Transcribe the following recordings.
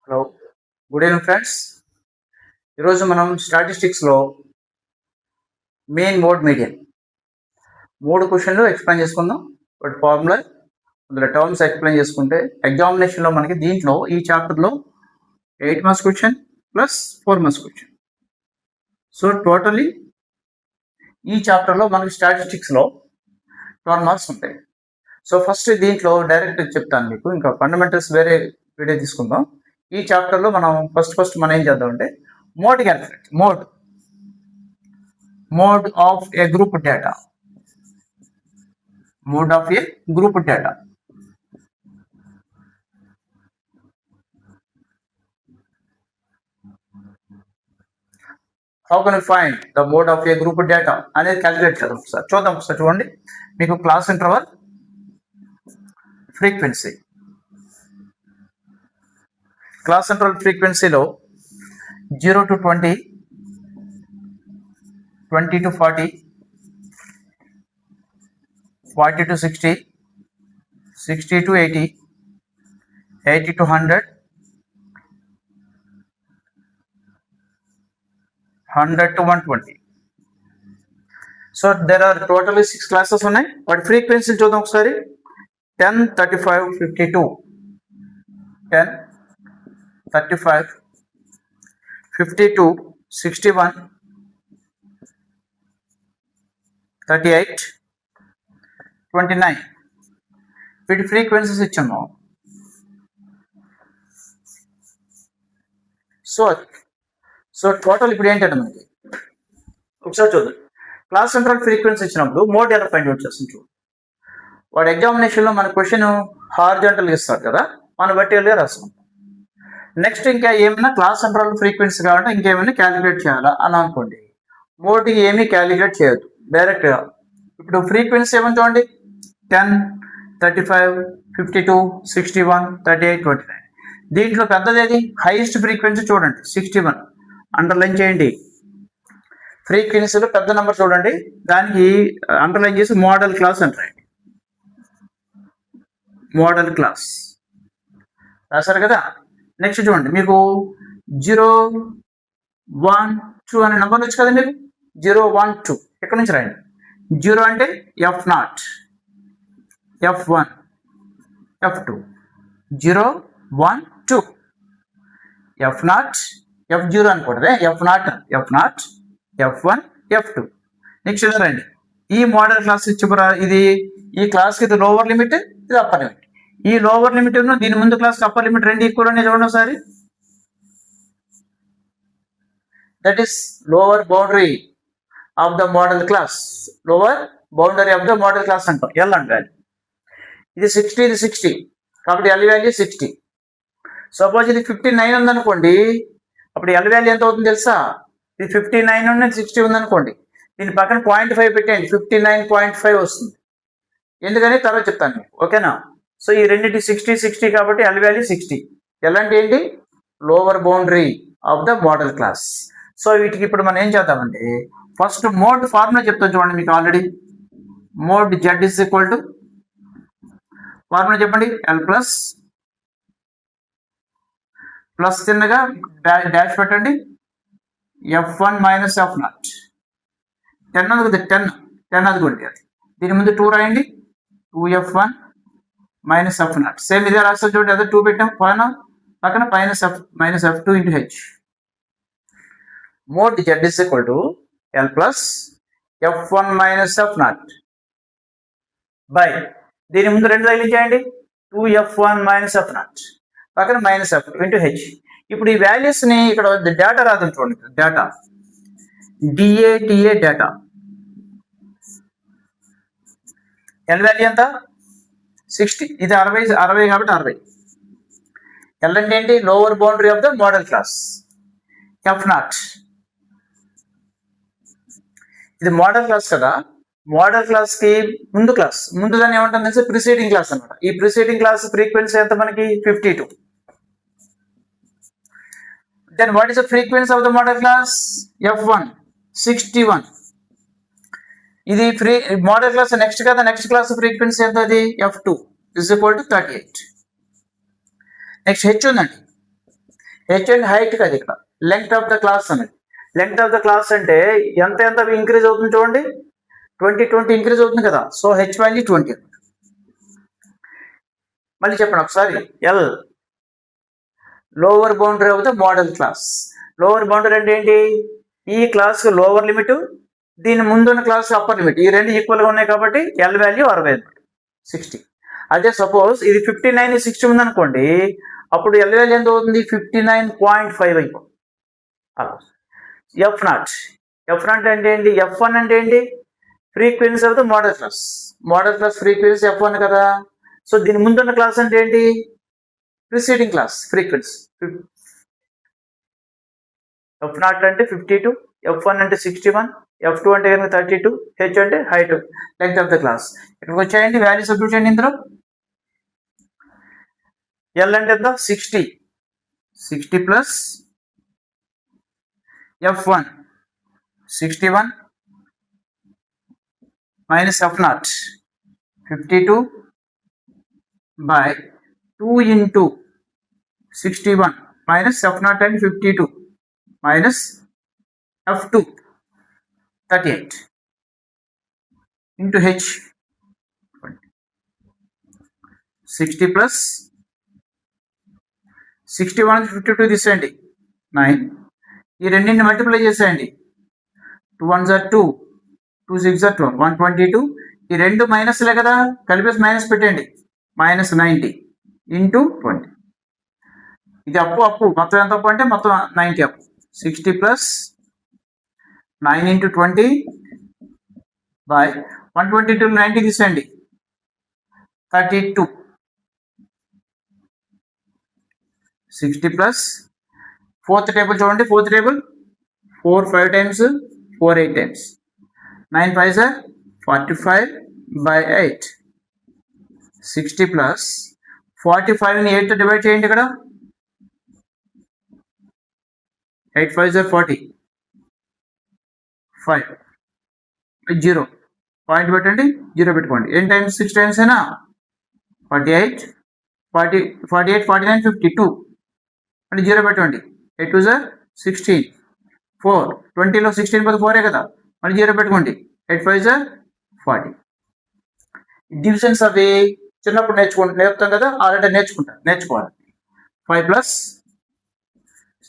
Hello, good evening friends. ఈరోజు మనం స్టాటిస్టిక్స్లో main mode median 3 క్వశ్చన్లు ఎక్స్ప్లెయిన్ చేసుకుందాం. బట్ ఫార్ములా అందులో టర్మ్స్ ఎక్స్ప్లెయిన్ చేసుకుంటే ఎగ్జామినేషన్లో మనకి దీంట్లో ఈ చాప్టర్లో 8 marks question plus 4 marks question. So totally ఈ చాప్టర్లో మనకి స్టాటిస్టిక్స్లో 12 మార్క్స్ ఉంటాయి. సో ఫస్ట్ దీంట్లో డైరెక్ట్ చెప్తాను మీకు, ఇంకా ఫండమెంటల్స్ వేరే వీడియో తీసుకుందాం. ఈ చాప్టర్లో మనం ఫస్ట్ మనం ఏం చేద్దాం అంటే mode calculate, mode of A group data, mode of A group data. How can find the mode of A group data అనేది క్యాలిక్యులేట్ చేద్దాం. ఒకసారి చూడండి. మీకు class interval, frequency, class interval ఫ్రీక్వెన్సీలో 0 to 20, 20 to 40, 40 to 60, 60 to 80, 80 to 100, 100 to 120. So there are totally 6 classes ఉన్నాయి. వాటి frequency చూద్దాం ఒకసారి. 10, 35, 52, 10, 35, 52, 61, 38, 29. వీటి ఫ్రీక్వెన్సీస్ ఇచ్చాము. సో టోటల్ ఇప్పుడు ఏంటంటే మనకి ఒకసారి చూద్దాం. క్లాస్ సెంట్రల్ ఫ్రీక్వెన్సీ ఇచ్చినప్పుడు మోడ్ ఎలా ఫైండ్ అవుట్ చేస్తుంది చూడు. వాడు ఎగ్జామినేషన్లో మన క్వశ్చన్ హారిజాంటల్ ఇస్తారు కదా, మన వర్టికల్గా రాస్తాం. నెక్స్ట్ ఇంకా ఏమైనా క్లాస్ సెంట్రల్ ఫ్రీక్వెన్సీ కావాలంటే ఇంకేమైనా క్యాలిక్యులేట్ చేయాలా అని అనుకోండి. మోడ్కి ఏమీ క్యాలిక్యులేట్ చేయొద్దు, డైరెక్ట్గా. ఇప్పుడు ఫ్రీక్వెన్సీ ఏమని చూడండి. 10, 35, 52, 61, 38, 29. దీంట్లో పెద్దది ఏది? హైయెస్ట్ ఫ్రీక్వెన్సీ చూడండి, 61. అండర్లైన్ చేయండి. ఫ్రీక్వెన్సీలో పెద్ద నెంబర్ చూడండి, దానికి అండర్లైన్ చేసి మోడల్ క్లాస్ అంటారు. మోడల్ క్లాస్ రాశారు కదా. నెక్స్ట్ చూడండి, మీకు 0, 1, 2 అనే నెంబర్ వచ్చు కదా మీకు. 0, 1, 2 ఎక్కడి నుంచి రాయండి. 0 అంటే F0, F1, F2. 0, 1, 2, F0, F0 అనుకోండి. F0, F1, F2. నెక్స్ట్ ఇలా రండి. ఈ మోడల్ క్లాస్ ఇచ్చిపురా, ఇది ఈ క్లాస్కి ఇది లోవర్ లిమిట్, ఇది అప్పర్ లిమిట్. ఈ లోవర్ లిమిట్ దీని ముందు క్లాస్ అప్పర్ లిమిట్ రెండు ఈక్వల్ అనేది చూడండి ఒకసారి. That is lower boundary of the modal class. Lower boundary of the modal class అంటాం. ఎల్ అంటారు. ఇది 60, ఇది 60, కాబట్టి ఎల్ వాల్యూ 60. సపోజ్ ఇది 59 ఉందనుకోండి, అప్పుడు ఎల్ వాల్యూ ఎంత అవుతుంది తెలుసా? ఇది 59 ఉన్నది 60 ఉందనుకోండి, దీని పక్కన 0.5 పెట్టండి, 59.5 వస్తుంది. ఎందుకని తర్వాత చెప్తాను, ఓకేనా? సో ఈ రెండింటి 60, 60 కాబట్టి ఎల్ వాల్యూ 60. ఎల్ అంటే ఏంటి? Lower boundary of the modal class. So వీటికి ఇప్పుడు మనం ఏం చేద్దామంటే ఫస్ట్ మోడ్ ఫార్ములా చెప్తాను చూడండి మీకు already. Mode Z is equal to formula చెప్పండి. ఎల్ ప్లస్ చిన్నగా డాష్ పెట్టండి, F1 మైనస్ F0. 10 అది 10 అది కొట్టి, దీని ముందు 2 రాయండి. 2F1 minus F0. సేమ్ ఇదే రాస్తారు చూడండి. అదే 2 పెట్టాం పక్కన minus F2 into H. Mode Z is equal to L plus F1 minus F0 by దీని ముందు 2 తగిలించేయండి. 2F1 మైనస్ F0 పక్కన మైనస్ F2 ఇంటూ హెచ్. ఇప్పుడు ఈ వాల్యూస్ని ఇక్కడ డేటా రాదు చూడండి. Data DA data. L value ఎంత? 60. ఇది 60 కాబట్టి 60. ఎల్ అంటే ఏంటి? Lower boundary of the modal class. F0 ఇది మోడల్ క్లాస్ కదా. మోడల్ క్లాస్ కి ముందు దాన్ని ఏమంటుంది? ప్రిసీడింగ్ క్లాస్ అనమాట. ఈ ప్రిసీడింగ్ క్లాస్ ఫ్రీక్వెన్సీ ఎంత మనకి? 52. Then what is the frequency of the modal class? F1, 61. ఇది మోడల్ క్లాస్ నెక్స్ట్ కదా. నెక్స్ట్ క్లాస్ ఫ్రీక్వెన్సీ ఎంత? అది F2 is equal to 38. Next H ఉందండి. హెచ్ అండ్ హైట్ కదా ఇక్కడ. లెంగ్త్ ఆఫ్ ద క్లాస్ అనేది. లెంగ్త్ ఆఫ్ ద క్లాస్ అంటే ఎంత ఇంక్రీజ్ అవుతుంది చూడండి, 20 ఇంక్రీజ్ అవుతుంది కదా. So H value 20. మళ్ళీ చెప్పండి ఒకసారి. L lower boundary of the modal class. Lower boundary అంటే ఏంటి? ఈ క్లాస్ లోవర్ లిమిట్, దీని ముందున్న క్లాస్ అప్పర్ లిమిట్, ఈ రెండు ఈక్వల్గా ఉన్నాయి కాబట్టి ఎల్ వాల్యూ 60 60. అదే సపోజ్ ఇది 59 60 ఉందనుకోండి, అప్పుడు ఎల్ వాల్యూ ఎంత అవుతుంది? 59.5 అయిపోతుంది. అలా. ఎఫ్ నాట్ అంటే ఏంటి? F1 అంటే ఏంటి? Frequency of the modal class. Modal class frequency F1 కదా. సో దీని ముందున్న క్లాస్ అంటే ఏంటి? Preceding class frequency. F0 అంటే 52, F1 అంటే 61, F2 అంటే కనుక 32, H అంటే height, length of the class. ఇక్కడికి వచ్చాయండి, వాల్యూ సబ్స్టిట్యూట్ చేయండి ఇందులో. ఎల్ అంటే ఎంత? 60 plus F1 61 minus F0 52 by 2 into 61 minus F0 and 52 minus F2 38 into H 60 plus 61 52 తీసేయండి 9. ఈ రెండింటిని మల్టిప్లై చేసేయండి. 2 1s are 2, 2 6s are 12, 122. ఈ రెండు మైనస్లే కదా, కలిపేసి మైనస్ పెట్టండి. Minus 90 into 20. ఇది అప్పు మొత్తం ఎంత అప్పు అంటే మొత్తం 90 అప్పు. 60 ప్లస్ 9 ఇంటూ 20 బై 122 90 తీసేయండి 32. 60 ప్లస్ ఫోర్త్ టేబుల్ చూడండి. Fourth table 4 5 times 4 8 times 9 5s are 45 by 8. 60 plus 45ని 8తో divide చేయండి. ఇక్కడ 8 5s are 40, 5 0 పాయింట్ పెట్టండి, 0 పెట్టుకోండి. ఎన్ని టైమ్స్? 6 times అయినా 48 49 52 అంటే 0 పెట్టండి. 8 2s are 16, 4 20లో 16 పోతే 4 కదా, మళ్ళీ 0 పెట్టుకోండి. 8 5s are 40. డివిజన్స్ అవి చిన్నప్పుడు నేర్పుతాం కదా, ఆల్రెడీ నేర్చుకోవాలి. 5 ప్లస్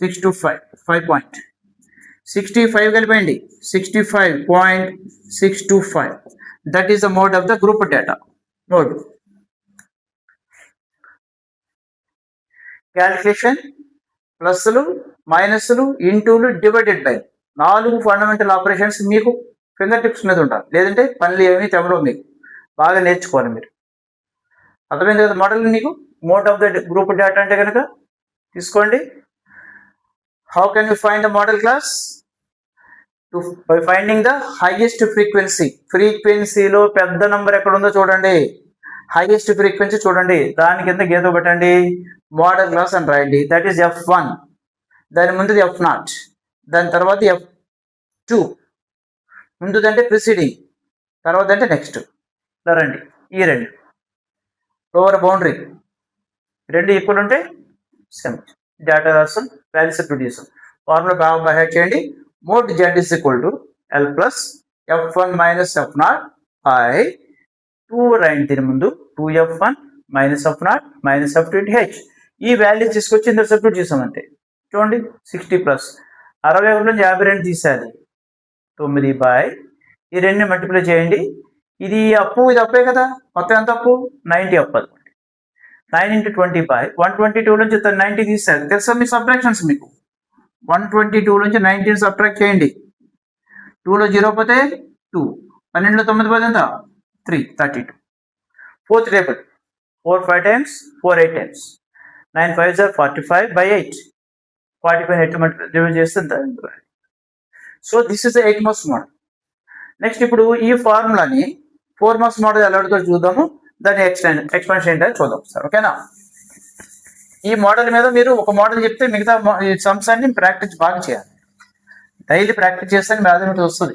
6 to 5 5.65 కలిపేయండి. 65.625. That is the mode of the group data. Mode calculation ప్లస్లు మైనస్లు ఇంటూలు డివైడెడ్ బై 4 ఫండమెంటల్ ఆపరేషన్స్ మీకు ఫింగర్ టిప్స్ మీద ఉంటారు. లేదంటే పనులు ఏమీ తెవరో మీకు బాగా నేర్చుకోవాలి మీరు. అర్థమైంది కదా మోడల్? మీకు mode of the group data అంటే కనుక తీసుకోండి. How can you find the modal class? By finding the highest frequency. ఫ్రీక్వెన్సీలో పెద్ద నెంబర్ ఎక్కడ ఉందో చూడండి, హైయెస్ట్ ఫ్రీక్వెన్సీ చూడండి, దాని కింద గీత పెట్టండి, మోడల్ క్లాస్ అని రాయండి. దట్ ఈస్ F1, దాని ముందుది F0, దాని తర్వాత F2, ముందుదంటే ప్రిసీడింగ్, తర్వాత అంటే నెక్స్ట్. రండి, ఈ రెండు లోవర్ బౌండరీ రెండు ఈక్వల్ ఉంటే సేమ్ డేటా రాస్తాం, వాల్యూస్ ప్రొడ్యూస్. ఫార్ములా బాగా బైహార్ట్ చేయండి. Mode Z is equal to L plus F1 minus F0 by 2 రాయండి. దీని ముందు 2F1 minus F0 minus F2 into H. ఈ వాల్యూస్ తీసుకొచ్చి ఇందులో సబ్స్టిట్యూట్ చేసామంటే చూడండి. 60 ప్లస్ 61 నుంచి 52 తీసేయాలి. 9 బై ఈ రెండుని మల్టిప్లై చేయండి. ఇది అప్పు, ఇది అప్పే కదా, మొత్తం ఎంత అప్పు? 90 అప్పు. 9 into 20 బై 122 నుంచి 90 తీసేయాలి. తెలుసా మీ సబ్ట్రాక్షన్స్ మీకు? 122 నుంచి 19 సబ్ట్రాక్ట్ చేయండి. 2లో 0 పోతే 2, 12లో 9 పోతే ఎంత? 3 32. Fourth table 4 5 times 4 8 times 9 5s are 45 by 8. 45 8 divide చేస్తే ఎంత? So this is the 8 marks model. Next ఇప్పుడు ఈ ఫార్ములాని 4 మార్క్స్ మోడల్ ఎలా అడుగుతో చూద్దాము. దాని ఎక్స్పాన్షన్ ఏంటో చూద్దాం సార్. ఓకేనా? ఈ మోడల్ మీద మీరు ఒక మోడల్ చెప్తే మిగతా సమ్స్ అన్ని ప్రాక్టీస్ బాగా చేయాలి. డైలీ ప్రాక్టీస్ చేస్తే మ్యాథమెటిక్స్ వస్తుంది.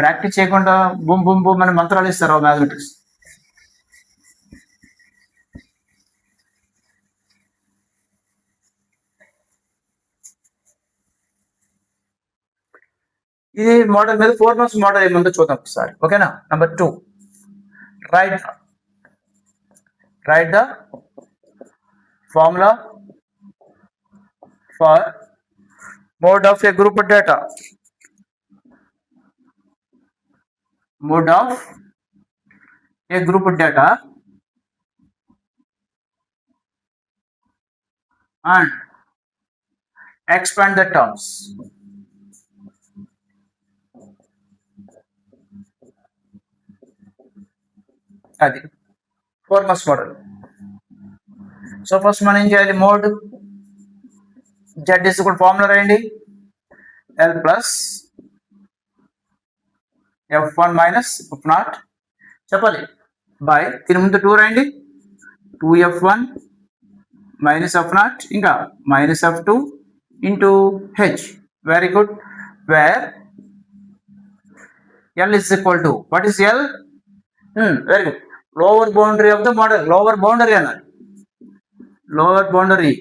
ప్రాక్టీస్ చేయకుండా బూమ్ బూమ్ బూమ్ అని మంత్రాలు ఇస్తారు మ్యాథమెటిక్స్. ఇది మోడల్ మీద 4 మార్క్స్ మోడల్ ఏముందో చూద్దాం ఒకసారి. ఓకేనా. Number 2, write the formula for mode of a group data. Mode of a group data and expand the terms. అది 4 మార్క్స్ మోడల్. సో ఫస్ట్ మనం ఏం చేయాలి, మోడ్ z కూడా ఫార్ములా రాయండి, l plus f1 minus f0 చెప్పాలి by దీని ముందు 2 రాయండి, 2f1 మైనస్ f0 ఇంకా minus f2 into h. Very good. Where l is equal to, what is l? Very good. Lower boundary of the model. Lower boundary అన్నారు. Lower boundary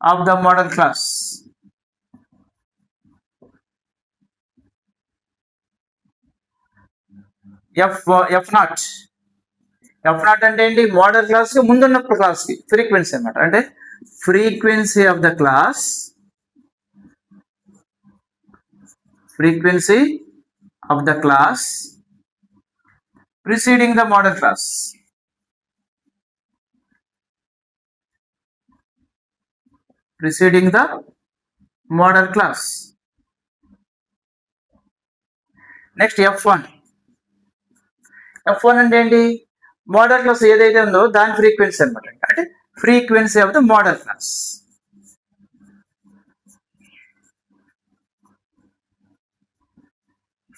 of the model class. f0 అంటే ఏంటి, model class కి ముందున్న class కి frequency అన్నమాట. అంటే frequency of the class, frequency of the class preceding the model class. Preceding the model class. Next f1. f1 అంటే ఏంటి, మోడల్ క్లాస్ ఏదైతే ఉందో దాని ఫ్రీక్వెన్సీ అనమాట. అంటే frequency of the modal class.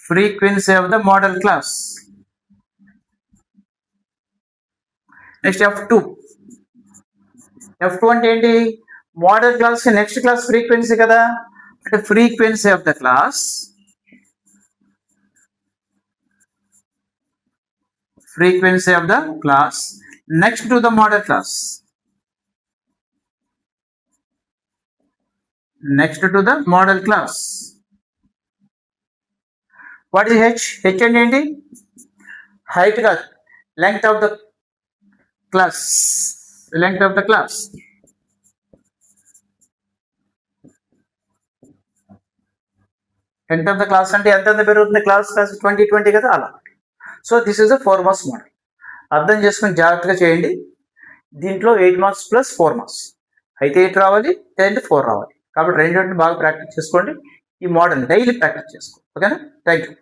Frequency of the model class. Next f2. f2 అంటే ఏంటి, model class కి నెక్స్ట్ క్లాస్ ఫ్రీక్వెన్సీ కదా. అంటే frequency of the class, frequency of the class next to the model class, next to the model class. What is h? h అంటే ఏంటి, height కాదు, length of the class, length of the class. Length of the class అంటే ఎంత పెరుగుతుంది, class 20 కదా అలా. So this is the 4 marks model. అర్థం చేసుకుని జాగ్రత్తగా చేయండి. దీంట్లో 8 మార్క్స్ ప్లస్ 4 మార్క్స్ అయితే 8 రావాలి, 4 రావాలి. కాబట్టి రెండింటిని బాగా ప్రాక్టీస్ చేసుకోండి. ఈ మోడల్ డైలీ ప్రాక్టీస్ చేసుకోండి. ఓకేనా. Thank you.